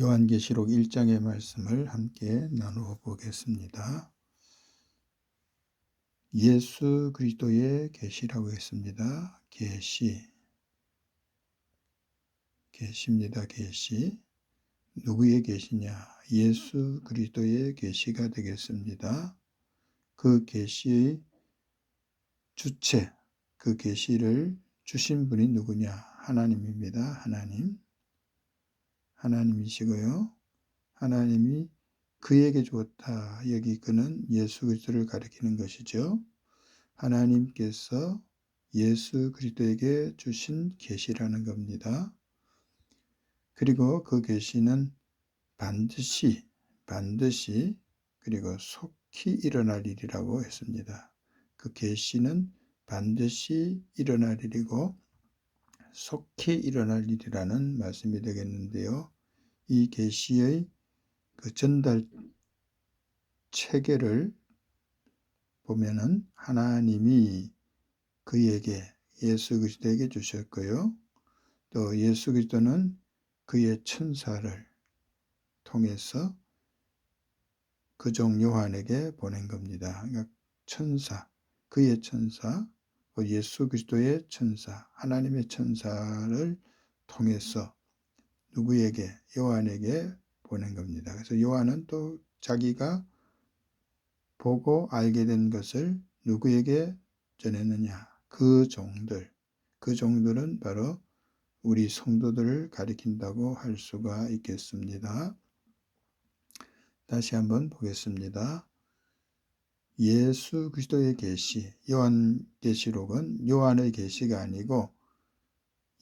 요한계시록 1장의 말씀을 함께 나누어 보겠습니다. 예수 그리스도의 계시라고 했습니다. 계시입니다. 계시. 누구의 계시냐? 예수 그리스도의 계시가 되겠습니다. 그 계시의 주체, 그 계시를 주신 분이 누구냐? 하나님입니다. 하나님이시고요. 하나님이 그에게 주었다. 여기 그는 예수 그리스도를 가리키는 것이죠. 하나님께서 예수 그리스도에게 주신 계시라는 겁니다. 그리고 그 계시는 반드시 그리고 속히 일어날 일이라고 했습니다. 그 계시는 반드시 일어날 일이고 속히 일어날 일이라는 말씀이 되겠는데요. 이 계시의 그 전달 체계를 보면은 하나님이 그에게 예수 그리스도에게 주셨고요. 또 예수 그리스도는 그의 천사를 통해서 그종 요한에게 보낸 겁니다. 그러니까 그의 천사, 예수 그리스도의 천사, 하나님의 천사를 통해서 누구에게? 요한에게 보낸 겁니다. 그래서 요한은 또 자기가 보고 알게 된 것을 누구에게 전했느냐? 그 종들은 바로 우리 성도들을 가리킨다고 할 수가 있겠습니다. 다시 한번 보겠습니다. 예수 그리스도의 계시, 요한계시록은 요한의 계시가 아니고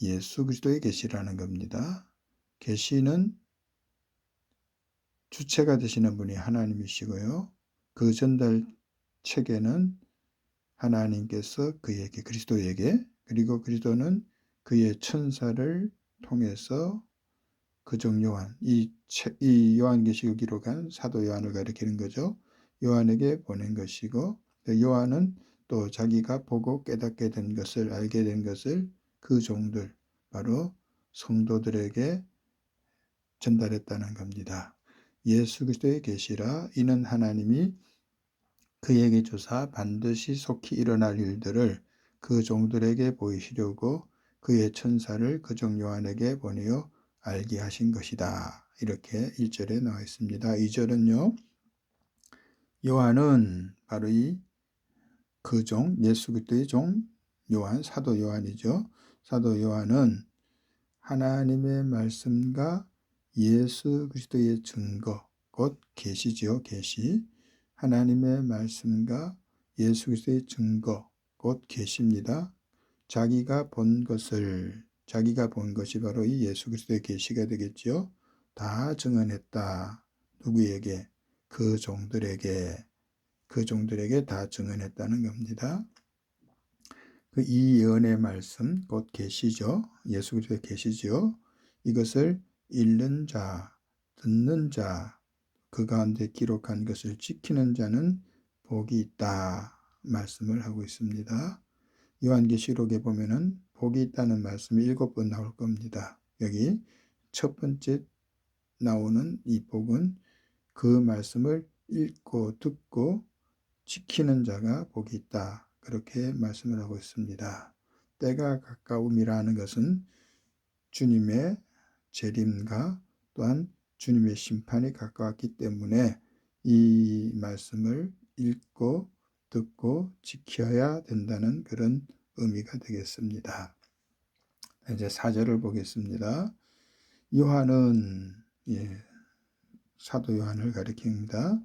예수 그리스도의 계시라는 겁니다. 계시는 주체가 되시는 분이 하나님이시고요. 그 전달 체계는 하나님께서 그에게, 그리스도에게, 그리고 그리스도는 그의 천사를 통해서 그종 요한, 이 요한계시록 기록한 사도 요한을 가리키는 거죠. 요한에게 보낸 것이고, 요한은 또 자기가 보고 깨닫게 된 것을, 알게 된 것을 그 종들, 바로 성도들에게 전달했다는 겁니다. 예수 그리스도의 계시라, 이는 하나님이 그에게 주사 반드시 속히 일어날 일들을 그 종들에게 보이시려고 그의 천사를 그종 요한에게 보내어 알게 하신 것이다. 이렇게 1절에 나와 있습니다. 2절은요. 요한은 바로 이 그 종, 예수 그리스도의 종 요한, 사도 요한이죠. 사도 요한은 하나님의 말씀과 예수 그리스도의 증거, 곧 계시지요. 계시. 하나님의 말씀과 예수 그리스도의 증거, 곧 계시입니다. 자기가 본 것이 바로 이 예수 그리스도의 계시가 되겠죠. 다 증언했다. 누구에게? 그 종들에게 다 증언했다는 겁니다. 그 이 예언의 말씀, 곧 계시죠. 예수 그리스도의 계시죠. 이것을 읽는 자, 듣는 자, 그 가운데 기록한 것을 지키는 자는 복이 있다 말씀을 하고 있습니다. 요한계시록에 보면은 복이 있다는 말씀이 7번 나올 겁니다. 여기 첫 번째 나오는 이 복은 그 말씀을 읽고 듣고 지키는 자가 복이 있다. 그렇게 말씀을 하고 있습니다. 때가 가까움이라는 것은 주님의 재림과 또한 주님의 심판이 가까웠기 때문에 이 말씀을 읽고 듣고 지켜야 된다는 그런 의미가 되겠습니다. 이제 4절을 보겠습니다. 요한은 사도 요한을 가리킵니다.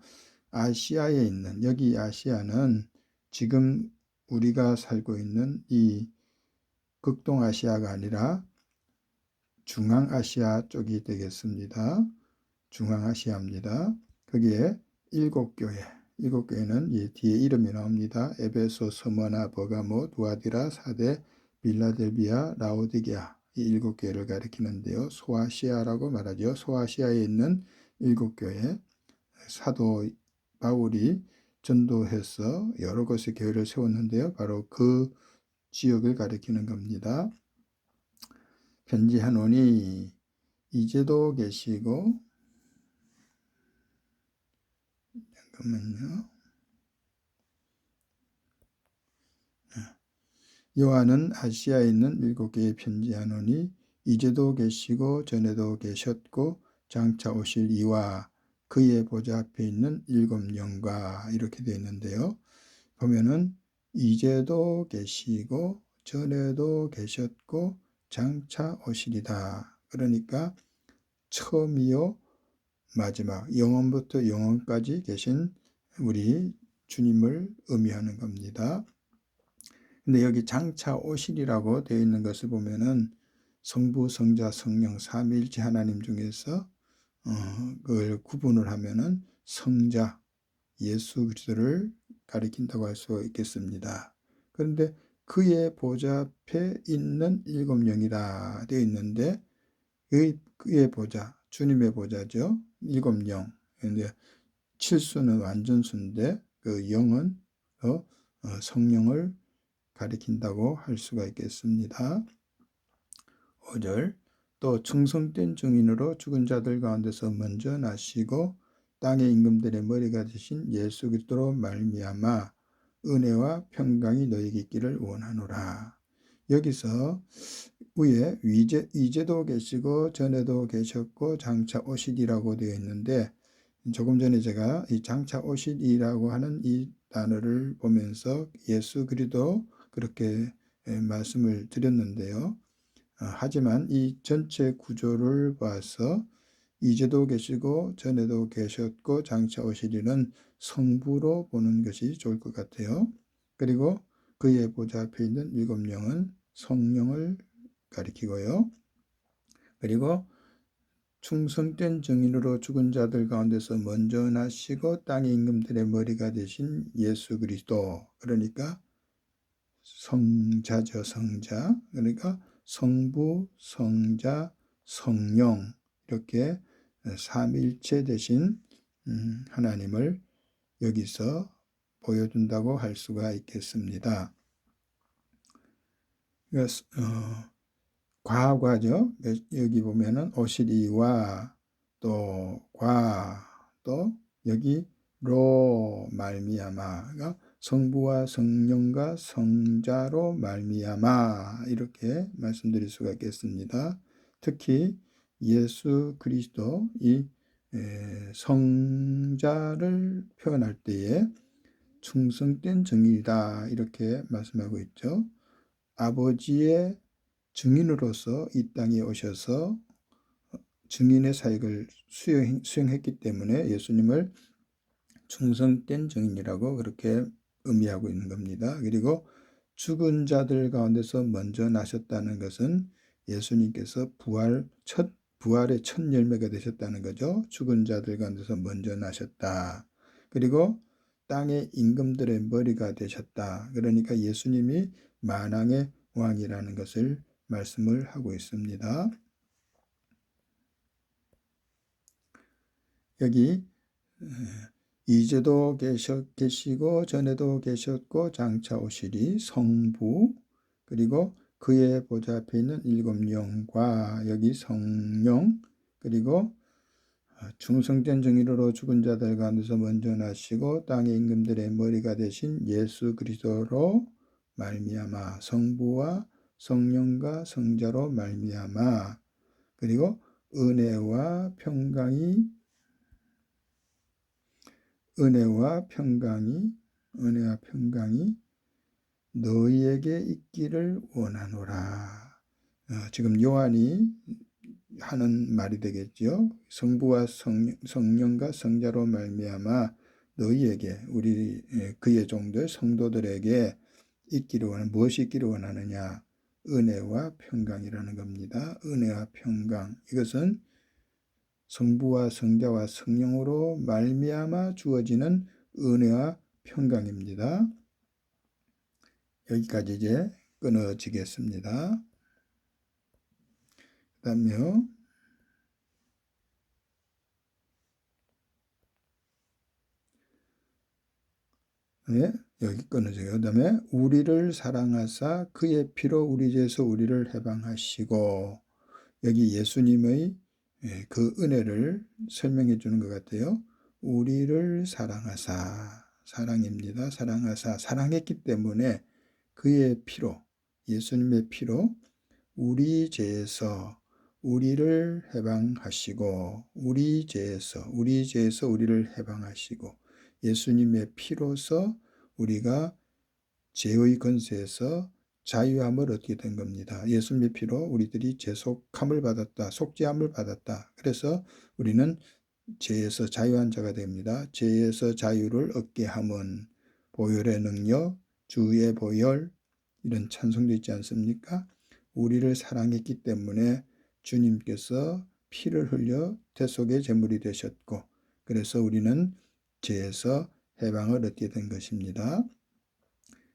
아시아에 있는, 여기 아시아는 지금 우리가 살고 있는 이 극동아시아가 아니라 중앙아시아 쪽이 되겠습니다. 중앙아시아입니다. 거기에 7교회는 이 뒤에 이름이 나옵니다. 에베소, 스무나, 버가모, 두아디라, 사데, 빌라델비아, 라오디게아, 이 7교회를 가리키는데요. 소아시아라고 말하죠. 소아시아에 있는 7교회, 사도 바울이 전도해서 여러 곳의 교회를 세웠는데요. 바로 그 지역을 가리키는 겁니다. 편지하노니 이제도 계시고, 잠깐만요. 요한은 아시아에 있는 7교회에 편지하노니 이제도 계시고 전에도 계셨고 장차 오실 이와 그의 보좌 앞에 있는 7영과 이렇게 되어 있는데요. 보면은 이제도 계시고 전에도 계셨고 장차 오시리다. 그러니까 처음이요 마지막 영원부터 영원까지 계신 우리 주님을 의미하는 겁니다. 근데 여기 장차 오실이라고 되어 있는 것을 보면은 성부, 성자, 성령 삼위일체 하나님 중에서 그걸 구분을 하면은 성자 예수 그리스도를 가리킨다고 할 수 있겠습니다. 그런데 그의 보좌 앞에 있는 7영이라 되어 있는데 그의 보좌, 주님의 보좌죠. 7영. 근데 칠수는 완전수인데 그 영은 성령을 가리킨다고 할 수가 있겠습니다. 5절 또 충성된 증인으로 죽은 자들 가운데서 먼저 나시고 땅의 임금들의 머리가 되신 예수 그리스도로 말미암아 은혜와 평강이 너희에게 있기를 원하노라. 여기서 위에 이제도 계시고 전에도 계셨고 장차 오시리라고 되어 있는데 조금 전에 제가 이 장차 오시리라고 하는 이 단어를 보면서 예수 그리스도 그렇게 말씀을 드렸는데요. 하지만 이 전체 구조를 봐서 이제도 계시고 전에도 계셨고 장차 오시리는 성부로 보는 것이 좋을 것 같아요. 그리고 그의 보좌 앞에 있는 7영은 성령을 가리키고요. 그리고 충성된 증인으로 죽은 자들 가운데서 먼저 나시고 땅의 임금들의 머리가 되신 예수 그리스도, 그러니까 성자죠. 성자. 그러니까 성부, 성자, 성령 이렇게 삼위일체 되신 하나님을 여기서 보여준다고 할 수가 있겠습니다. 과거죠. 여기 보면은 오시리와 또 여기로 말미암아 성부와 성령과 성자로 말미암아 이렇게 말씀드릴 수가 있겠습니다. 특히 예수 그리스도 이 성자를 표현할 때에 충성된 증인이다 이렇게 말씀하고 있죠. 아버지의 증인으로서 이 땅에 오셔서 증인의 사역을 수행했기 때문에 예수님을 충성된 증인이라고 그렇게 의미하고 있는 겁니다. 그리고 죽은 자들 가운데서 먼저 나셨다는 것은 예수님께서 부활의 첫 열매가 되셨다는 거죠. 죽은 자들 가운데서 먼저 나셨다. 그리고 땅의 임금들의 머리가 되셨다. 그러니까 예수님이 만왕의 왕이라는 것을 말씀을 하고 있습니다. 여기 이제도 계시고 전에도 계셨고 장차 오시리 성부, 그리고 그의 보좌 앞에 있는 7영과 여기 성령, 그리고 충성된 증인으로 죽은 자들 가운데서 먼저 나시고 땅의 임금들의 머리가 되신 예수 그리스도로 말미암아 성부와 성령과 성자로 말미암아 그리고 은혜와 평강이 너희에게 있기를 원하노라. 지금 요한이 하는 말이 되겠죠. 성부와 성령과 성자로 말미암아 너희에게 우리 그의 종들 성도들에게 무엇이 있기를 원하느냐? 은혜와 평강이라는 겁니다. 은혜와 평강. 이것은 성부와 성자와 성령으로 말미암아 주어지는 은혜와 평강입니다. 여기까지 이제 끊어지겠습니다. 그 다음에요. 네, 여기 끊어져요. 그 다음에 우리를 사랑하사 그의 피로 우리 죄에서 우리를 해방하시고, 여기 예수님의 그 은혜를 설명해 주는 것 같아요. 우리를 사랑하사, 사랑입니다. 사랑하사, 사랑했기 때문에 그의 피로, 예수님의 피로 우리 죄에서 우리를 해방하시고, 우리 죄에서 우리를 해방하시고, 예수님의 피로서 우리가 죄의 권세에서 자유함을 얻게 된 겁니다. 예수님의 피로 우리들이 죄속함을 받았다, 속죄함을 받았다. 그래서 우리는 죄에서 자유한 자가 됩니다. 죄에서 자유를 얻게 함은 보혈의 능력, 주의 보혈, 이런 찬송도 있지 않습니까? 우리를 사랑했기 때문에 주님께서 피를 흘려 대속의 제물이 되셨고, 그래서 우리는 죄에서 해방을 얻게 된 것입니다.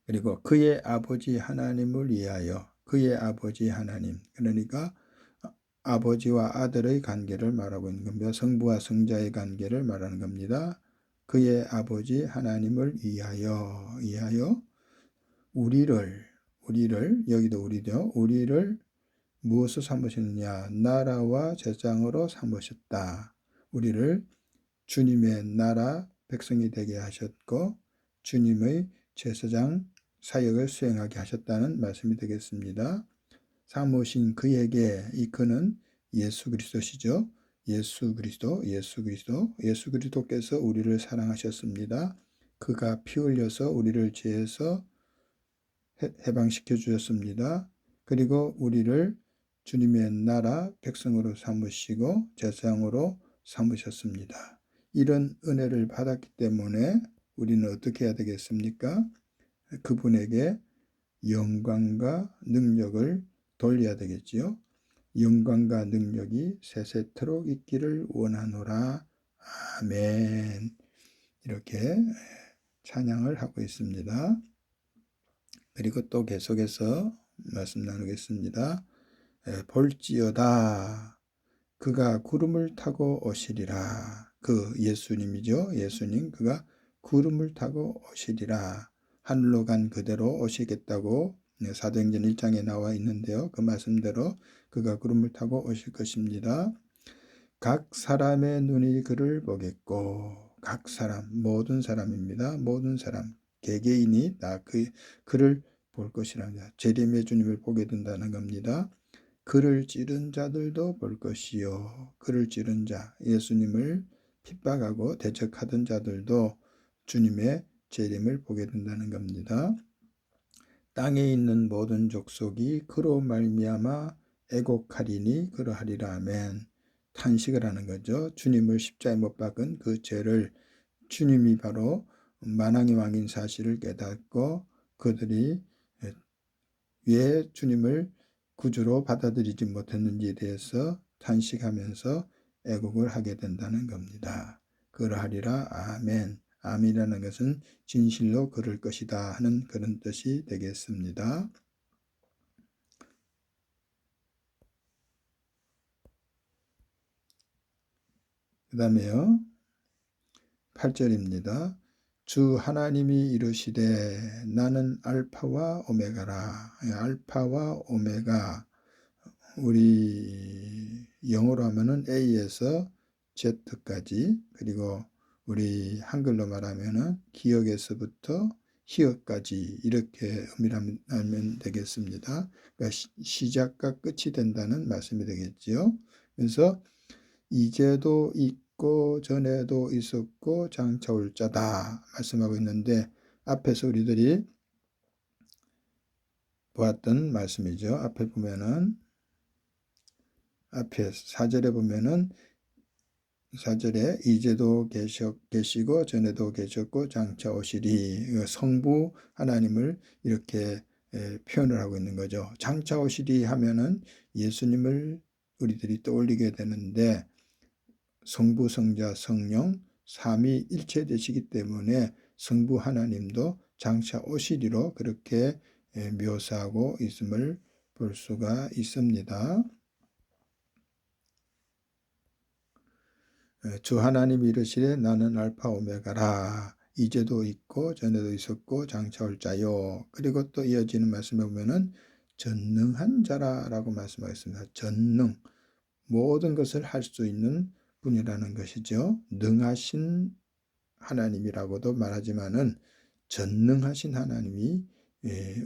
그리고 그의 아버지 하나님을 위하여, 그의 아버지 하나님, 그러니까 아버지와 아들의 관계를 말하고 있는 겁니다. 성부와 성자의 관계를 말하는 겁니다. 그의 아버지 하나님을 위하여 우리를 여기도 우리를 무엇을 삼으셨느냐? 나라와 제장으로 삼으셨다. 우리를 주님의 나라 백성이 되게 하셨고 주님의 제사장 사역을 수행하게 하셨다는 말씀이 되겠습니다. 삼으신 그에게, 이 그는 예수 그리스도시죠. 예수 그리스도께서 우리를 사랑하셨습니다. 그가 피 흘려서 우리를 죄에서 해방시켜 주셨습니다. 그리고 우리를 주님의 나라 백성으로 삼으시고 제사장으로 삼으셨습니다. 이런 은혜를 받았기 때문에 우리는 어떻게 해야 되겠습니까? 그분에게 영광과 능력을 돌려야 되겠지요. 영광과 능력이 세세토록 있기를 원하노라. 아멘. 이렇게 찬양을 하고 있습니다. 그리고 또 계속해서 말씀 나누겠습니다. 볼지어다 그가 구름을 타고 오시리라. 그 예수님이죠. 예수님 그가 구름을 타고 오시리라. 하늘로 간 그대로 오시겠다고 사도행전 1장에 나와 있는데요. 그 말씀대로 그가 구름을 타고 오실 것입니다. 각 사람의 눈이 그를 보겠고, 각 사람, 모든 사람입니다. 모든 사람, 개개인이 다 그를 볼 것이랍니다. 재림의 주님을 보게 된다는 겁니다. 그를 찌른 자들도 볼 것이요. 그를 찌른 자, 예수님을 핍박하고 대적하던 자들도 주님의 재림을 보게 된다는 겁니다. 땅에 있는 모든 족속이 그로 말미암아 애곡하리니 그러하리라. 아멘. 탄식을 하는 거죠. 주님을 십자가에 못 박은 그 죄를 주님이 바로 만왕의 왕인 사실을 깨닫고 그들이 왜 주님을 구주로 받아들이지 못했는지에 대해서 탄식하면서 애곡을 하게 된다는 겁니다. 그러하리라. 아멘. 아멘이라는 것은 진실로 그럴 것이다 하는 그런 뜻이 되겠습니다. 그 다음에요. 8절입니다. 주 하나님이 이르시되 나는 알파와 오메가라. 알파와 오메가, 우리 영어로 하면은 A에서 Z까지, 그리고 우리 한글로 말하면은 기역에서부터 희역까지, 이렇게 의미하면 되겠습니다. 그러니까 시작과 끝이 된다는 말씀이 되겠지요. 그래서 이제도 있고 전에도 있었고 장차 올 자다 말씀하고 있는데, 앞에서 우리들이 보았던 말씀이죠. 앞에 보면은, 앞에 4절에 보면은 4절에 이제도 계시고 전에도 계셨고 장차 오시리, 성부 하나님을 이렇게 표현을 하고 있는 거죠. 장차 오시리 하면은 예수님을 우리들이 떠올리게 되는데, 성부 성자 성령 삼위 일체되시기 때문에 성부 하나님도 장차 오시리로 그렇게 묘사하고 있음을 볼 수가 있습니다. 주 하나님이 이르시되 나는 알파 오메가라. 이제도 있고 전에도 있었고 장차 올 자요. 그리고 또 이어지는 말씀에 보면은 전능한 자라라고 말씀하겠습니다. 전능, 모든 것을 할 수 있는 분이라는 것이죠. 능하신 하나님이라고도 말하지만은 전능하신 하나님이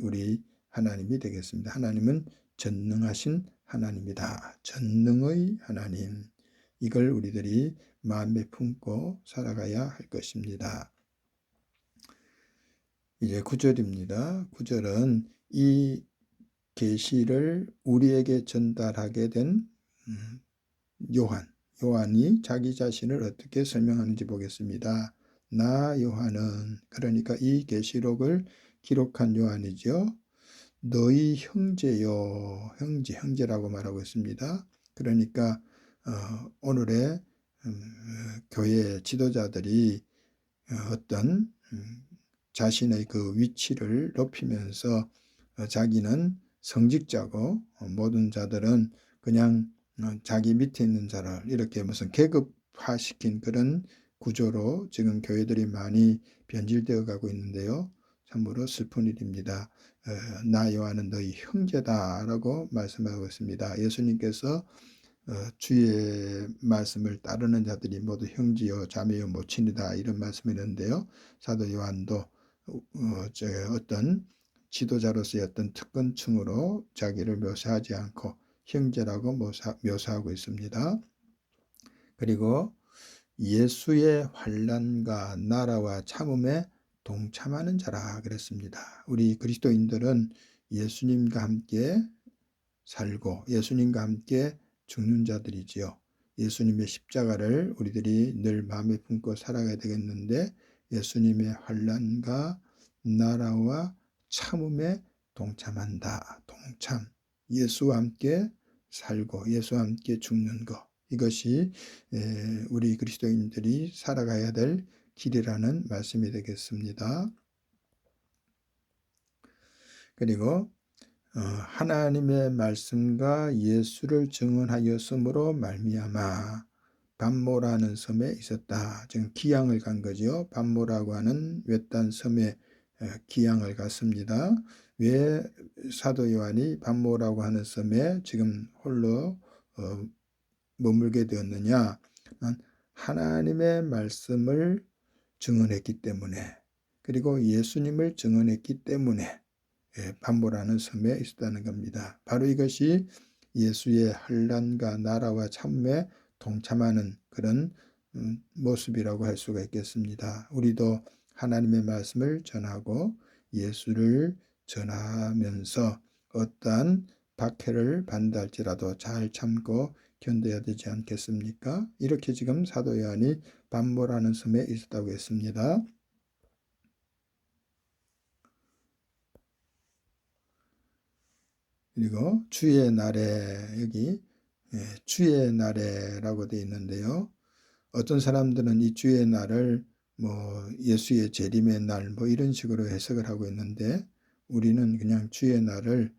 우리 하나님이 되겠습니다. 하나님은 전능하신 하나님이다. 전능의 하나님. 이걸 우리들이 마음에 품고 살아가야 할 것입니다. 이제 9절입니다. 9절은 이 계시를 우리에게 전달하게 된 요한이 자기 자신을 어떻게 설명하는지 보겠습니다. 나 요한은, 그러니까 이 계시록을 기록한 요한이죠. 너희 형제요, 형제라고 말하고 있습니다. 그러니까 오늘의 교회 지도자들이 어떤 자신의 그 위치를 높이면서 자기는 성직자고 모든 자들은 그냥 자기 밑에 있는 자를 이렇게 무슨 계급화시킨 그런 구조로 지금 교회들이 많이 변질되어 가고 있는데요. 참으로 슬픈 일입니다. 나 요한은 너희 형제다라고 말씀하고 있습니다. 예수님께서 주의 말씀을 따르는 자들이 모두 형제요 자매요 모친이다 이런 말씀이었는데요. 사도 요한도 어떤 지도자로서의 어떤 특권층으로 자기를 묘사하지 않고 형제라고 묘사하고 있습니다. 그리고 예수의 환난과 나라와 참음에 동참하는 자라 그랬습니다. 우리 그리스도인들은 예수님과 함께 살고 예수님과 함께 죽는 자들이지요. 예수님의 십자가를 우리들이 늘 마음에 품고 살아가야 되겠는데 예수님의 환난과 나라와 참음에 동참한다. 동참. 예수와 함께 살고 예수와 함께 죽는 것. 이것이 우리 그리스도인들이 살아가야 될 길이라는 말씀이 되겠습니다. 그리고 하나님의 말씀과 예수를 증언하였으므로 말미암아 반모라는 섬에 있었다. 지금 기양을 간 거죠. 반모라고 하는 외딴 섬에 기양을 갔습니다. 왜 사도 요한이 반모라고 하는 섬에 지금 홀로 머물게 되었느냐? 하나님의 말씀을 증언했기 때문에 그리고 예수님을 증언했기 때문에 반모라는 섬에 있었다는 겁니다. 바로 이것이 예수의 환난과 나라와 참음에 동참하는 그런 모습이라고 할 수가 있겠습니다. 우리도 하나님의 말씀을 전하고 예수를 전하면서 어떠한 박해를 받는다 할지라도 잘 참고 견뎌야 되지 않겠습니까? 이렇게 지금 사도 요한이 반모라는 섬에 있었다고 했습니다. 그리고 주의 날에 여기 주의 날에라고 되어 있는데요. 어떤 사람들은 이 주의 날을 예수의 재림의 날 이런 식으로 해석을 하고 있는데 우리는 그냥 주의 날을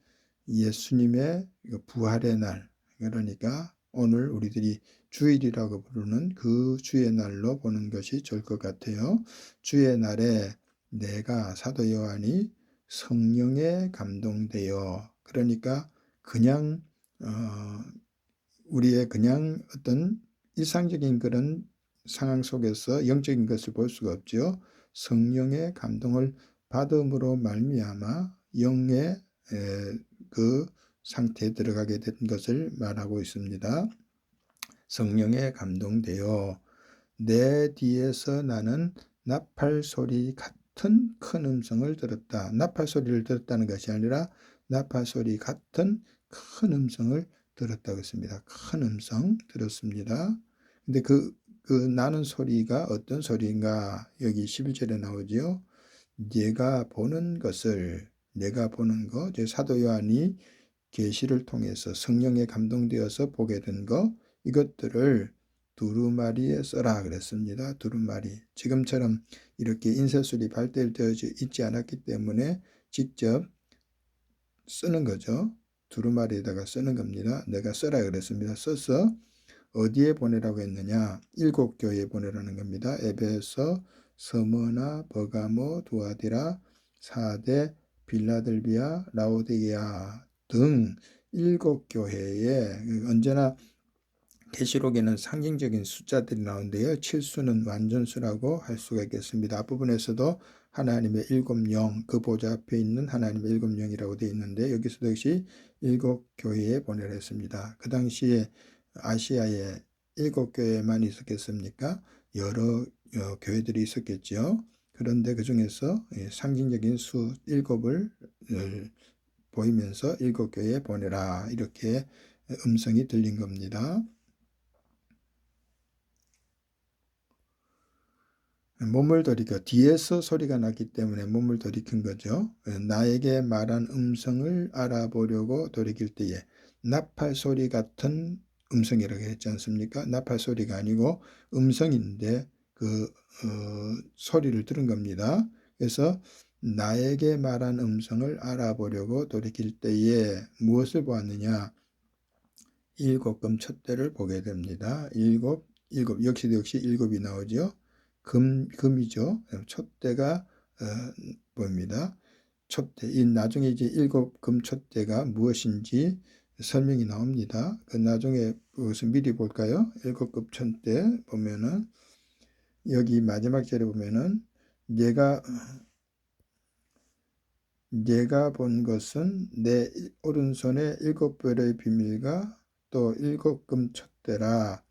예수님의 부활의 날, 그러니까 오늘 우리들이 주일이라고 부르는 그 주의 날로 보는 것이 좋을 것 같아요. 주의 날에 내가 사도 요한이 성령에 감동되어, 그러니까 그냥 우리의 그냥 어떤 일상적인 그런 상황 속에서 영적인 것을 볼 수가 없죠. 성령의 감동을 받음으로 말미암아 영의 그 상태에 들어가게 된 것을 말하고 있습니다. 성령에 감동되어 내 뒤에서 나는 나팔 소리 같은 큰 음성을 들었다. 나팔 소리를 들었다는 것이 아니라 나팔 소리 같은 큰 음성을 들었다고 했습니다. 큰 음성 들었습니다. 근데 그 나는 소리가 어떤 소리인가? 여기 11절에 나오지요. 내가 보는 것을, 내가 보는 것, 사도 요한이 계시를 통해서 성령에 감동되어서 보게 된 것, 이것들을 두루마리에 써라 그랬습니다. 두루마리. 지금처럼 이렇게 인쇄술이 발달되어 있지 않았기 때문에 직접 쓰는 거죠. 두루마리에다가 쓰는 겁니다. 내가 써라 그랬습니다. 써서 어디에 보내라고 했느냐? 7 교회에 보내라는 겁니다. 에베소, 서머나, 버가모, 두아디라, 사데, 빌라델비아, 라오디게아 등 7 교회에 언제나 계시록에는 상징적인 숫자들이 나오는데요. 칠수는 완전수라고 할 수가 있겠습니다. 앞부분에서도 하나님의 일곱 영, 그 보좌 앞에 있는 하나님의 일곱 영이라고 되어 있는데 여기서도 역시 일곱 교회에 보내라 했습니다. 그 당시에 아시아에 일곱 교회만 있었겠습니까? 여러 교회들이 있었겠죠. 그런데 그 중에서 상징적인 수 일곱을 보이면서 일곱 교회에 보내라 이렇게 음성이 들린 겁니다. 몸을 돌이켜 뒤에서 소리가 났기 때문에 몸을 돌이킨 거죠. 나에게 말한 음성을 알아보려고 돌이킬 때에 나팔 소리 같은 음성이라고 했지 않습니까? 나팔 소리가 아니고 음성인데 그 소리를 들은 겁니다. 그래서 나에게 말한 음성을 알아보려고 돌이킬 때에 무엇을 보았느냐? 일곱 금촛대를 보게 됩니다. 일곱 역시 일곱이 나오죠. 금이죠. 촛대가 보입니다. 촛대. 이 나중에 이제 일곱 금촛대가 무엇인지 설명이 나옵니다. 그 나중에 그것을 미리 볼까요? 일곱 금촛대 보면은 여기 마지막 절에 보면은 내가 본 것은 내 오른손에 일곱 별의 비밀과 또 일곱 금촛대라.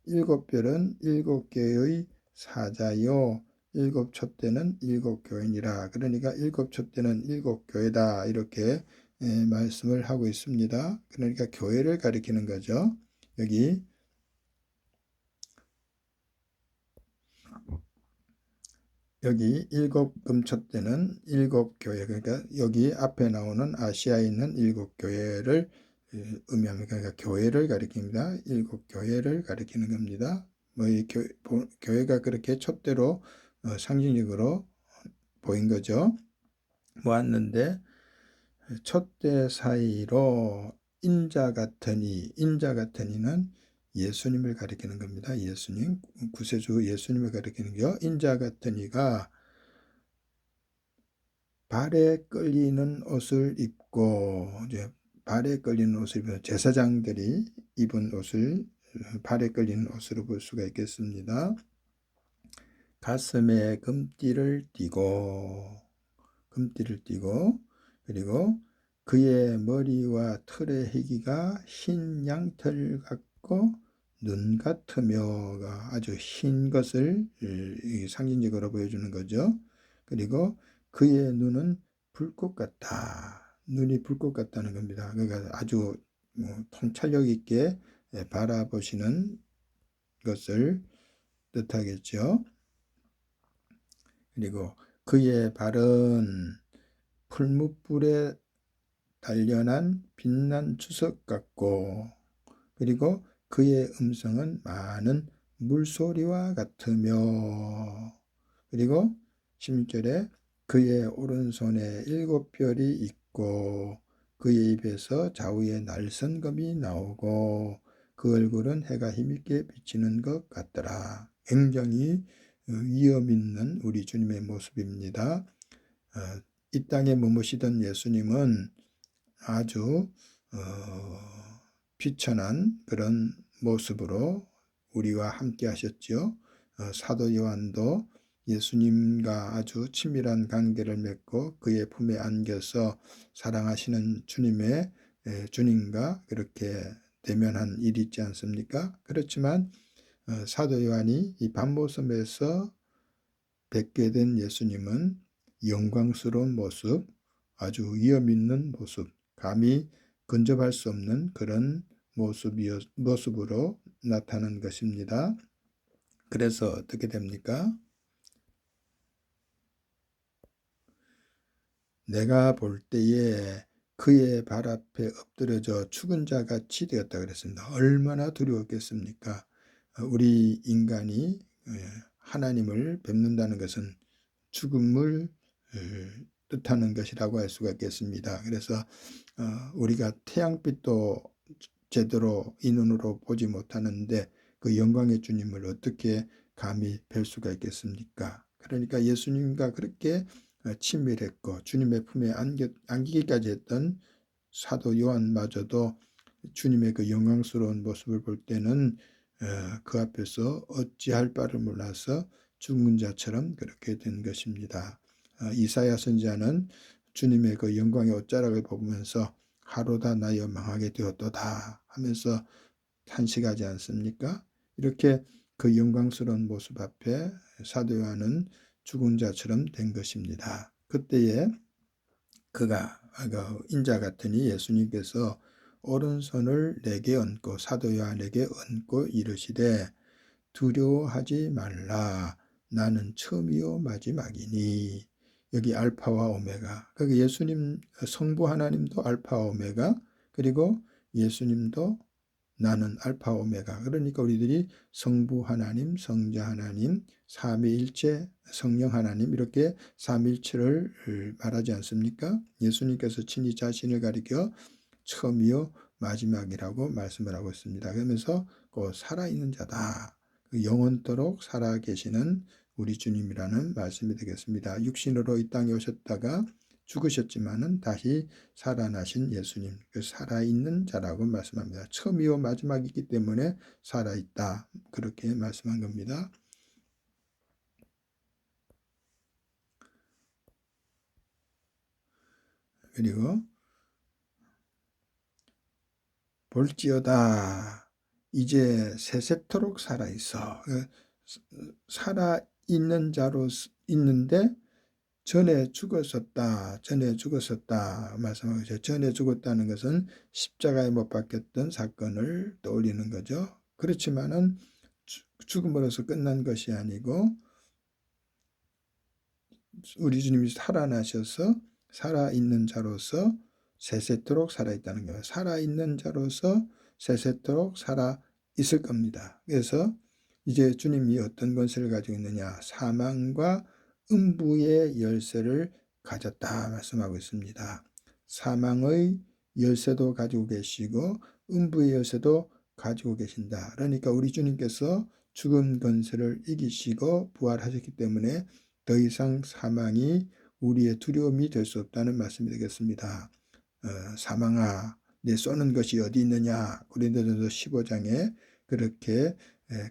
일곱 별은 일곱 개의 사자요 일곱 촛대는 일곱 교회니라. 그러니까 일곱 촛대는 일곱 교회다 이렇게 말씀을 하고 있습니다. 그러니까 교회를 가리키는 거죠. 여기 일곱 금촛대는 일곱 교회, 그러니까 여기 앞에 나오는 아시아에 있는 일곱 교회를 의미합니다. 그러니까 교회를 가리킵니다. 일곱 교회를 가리키는 겁니다. 이 교회가 그렇게 촛대로 상징적으로 보인 거죠. 모았는데 촛대 사이로 인자 같으니는 예수님을 가리키는 겁니다. 예수님, 구세주 예수님을 가리키는 거. 인자 같으니가 발에 끌리는 옷을 입고 이제 발에 끌리는 옷을 입은 제사장들이 입은 옷을 발에 끌리는 옷으로 볼 수가 있겠습니다. 가슴에 금띠를 띠고 그리고 그의 머리와 털의 희기가 흰 양털 같고 눈 같으며가 아주 흰 것을 상징적으로 보여주는 거죠. 그리고 그의 눈은 불꽃 같다. 눈이 불꽃 같다는 겁니다. 그러니까 아주 통찰력 있게 바라보시는 것을 뜻하겠죠. 그리고 그의 발은 풀무불에 단련한 빛난 주석 같고 그리고 그의 음성은 많은 물소리와 같으며 그리고 16절에 그의 오른손에 일곱 별이 있고 그의 입에서 좌우에 날선검이 나오고 그 얼굴은 해가 힘있게 비치는 것 같더라. 굉장히 위험 있는 우리 주님의 모습입니다. 이 땅에 머무시던 예수님은 아주 비천한 그런 모습으로 우리와 함께 하셨죠. 사도 요한도 예수님과 아주 친밀한 관계를 맺고 그의 품에 안겨서 사랑하시는 주님과 그렇게 대면한 일이 있지 않습니까? 그렇지만 사도 요한이 이 밤모섬에서 뵙게 된 예수님은 영광스러운 모습, 아주 위험 있는 모습, 감히 근접할 수 없는 그런 모습으로 나타난 것입니다. 그래서 어떻게 됩니까? 내가 볼 때에 그의 발 앞에 엎드려져 죽은 자 같이 되었다 그랬습니다. 얼마나 두려웠겠습니까? 우리 인간이 하나님을 뵙는다는 것은 죽음을 뜻하는 것이라고 할 수가 있겠습니다. 그래서 우리가 태양빛도 제대로 이 눈으로 보지 못하는데 그 영광의 주님을 어떻게 감히 뵐 수가 있겠습니까? 그러니까 예수님과 그렇게 친밀했고 주님의 품에 안기기까지 했던 사도 요한마저도 주님의 그 영광스러운 모습을 볼 때는 그 앞에서 어찌할 바를 몰라서 죽은 자처럼 그렇게 된 것입니다. 이사야 선지자는 주님의 그 영광의 옷자락을 보면서 하루다 나여 망하게 되었도다 하면서 탄식하지 않습니까? 이렇게 그 영광스러운 모습 앞에 사도 요한은 죽은 자처럼 된 것입니다. 그때에 그가 인자 같으니 예수님께서 오른손을 내게 얹고 사도 요한에게 얹고 이르시되 두려워하지 말라. 나는 처음이요 마지막이니. 여기 알파와 오메가. 그러니까 예수님 성부 하나님도 알파와 오메가, 그리고 예수님도 나는 알파 오메가. 그러니까 우리들이 성부 하나님, 성자 하나님, 삼위일체 성령 하나님 이렇게 삼일체를 말하지 않습니까? 예수님께서 친히 자신을 가리켜 처음이요 마지막이라고 말씀을 하고 있습니다. 그러면서 그 살아있는 자다. 영원토록 살아계시는 우리 주님이라는 말씀이 되겠습니다. 육신으로 이 땅에 오셨다가 죽으셨지만은 다시 살아나신 예수님, 그 살아있는 자라고 말씀합니다. 처음이요 마지막이기 때문에 살아있다. 그렇게 말씀한 겁니다. 그리고 볼지어다 이제 세세토록 살아있어. 살아있는 자로 있는데 전에 죽었었다. 전에 죽었었다. 말씀하고 있어요. 전에 죽었다는 것은 십자가에 못 박혔던 사건을 떠올리는 거죠. 그렇지만은 죽음으로서 끝난 것이 아니고 우리 주님이 살아나셔서 살아있는 자로서 세세토록 살아있다는 거예요. 살아있는 자로서 세세토록 살아있을 겁니다. 그래서 이제 주님이 어떤 권세를 가지고 있느냐. 사망과 음부의 열쇠를 가졌다 말씀하고 있습니다. 사망의 열쇠도 가지고 계시고 음부의 열쇠도 가지고 계신다. 그러니까 우리 주님께서 죽음 권세를 이기시고 부활하셨기 때문에 더 이상 사망이 우리의 두려움이 될 수 없다는 말씀이 되겠습니다. 사망아 내 쏘는 것이 어디 있느냐. 고린도전서 15장에 그렇게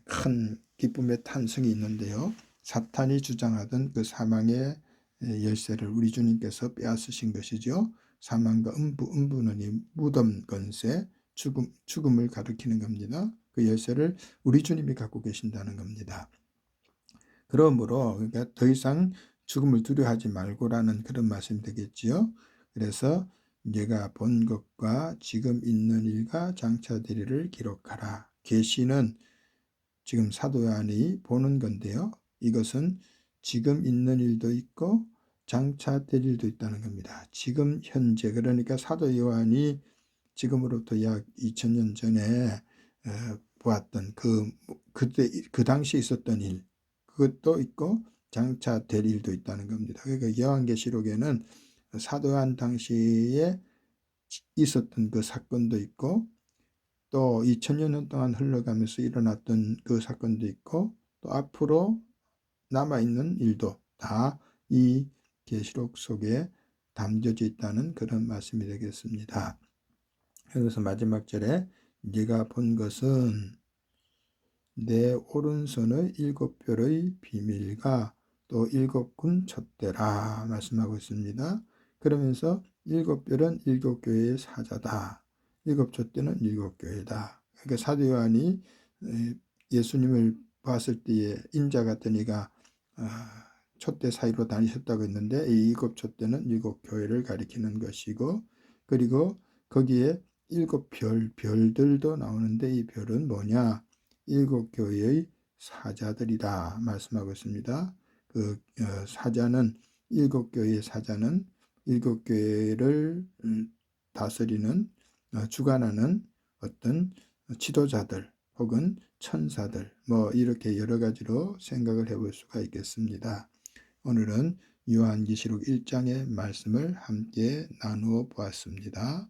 큰 기쁨의 탄성이 있는데요. 사탄이 주장하던 그 사망의 열쇠를 우리 주님께서 빼앗으신 것이죠. 사망과 음부는 이 무덤 권세, 죽음을 가리키는 겁니다. 그 열쇠를 우리 주님이 갖고 계신다는 겁니다. 그러므로 그러니까 더 이상 죽음을 두려워하지 말고라는 그런 말씀이 되겠지요. 그래서 내가 본 것과 지금 있는 일과 장차 되리를 기록하라. 계시는 지금 사도 요한이 보는 건데요. 이것은 지금 있는 일도 있고 장차 될 일도 있다는 겁니다. 지금 현재 그러니까 사도 요한이 지금으로부터 약 2000년 전에 보았던 그때 그 당시 있었던 일 그것도 있고 장차 될 일도 있다는 겁니다. 그러니까 요한계시록에는 사도 요한 당시에 있었던 그 사건도 있고 또 2000년 동안 흘러가면서 일어났던 그 사건도 있고 또 앞으로 남아있는 일도 다 이 계시록 속에 담겨져 있다는 그런 말씀이 되겠습니다. 그래서 마지막 절에 네가 본 것은 내 오른손의 7별의 비밀과 또 7군 촛대라 말씀하고 있습니다. 그러면서 7별은 7교회의 사자다. 7촛대는 7교회다. 그러니까 사도 요한이 예수님을 봤을 때에 인자 같은 이가 촛대 사이로 다니셨다고 했는데 이 7촛대는 7교회를 가리키는 것이고 그리고 거기에 7별들도 나오는데 이 별은 뭐냐? 7교회의 사자들이다 말씀하고 있습니다. 그 사자는 7교회의 사자는 7교회를 다스리는 주관하는 어떤 지도자들 혹은 천사들 뭐 이렇게 여러 가지로 생각을 해볼 수가 있겠습니다. 오늘은 요한계시록 1장의 말씀을 함께 나누어 보았습니다.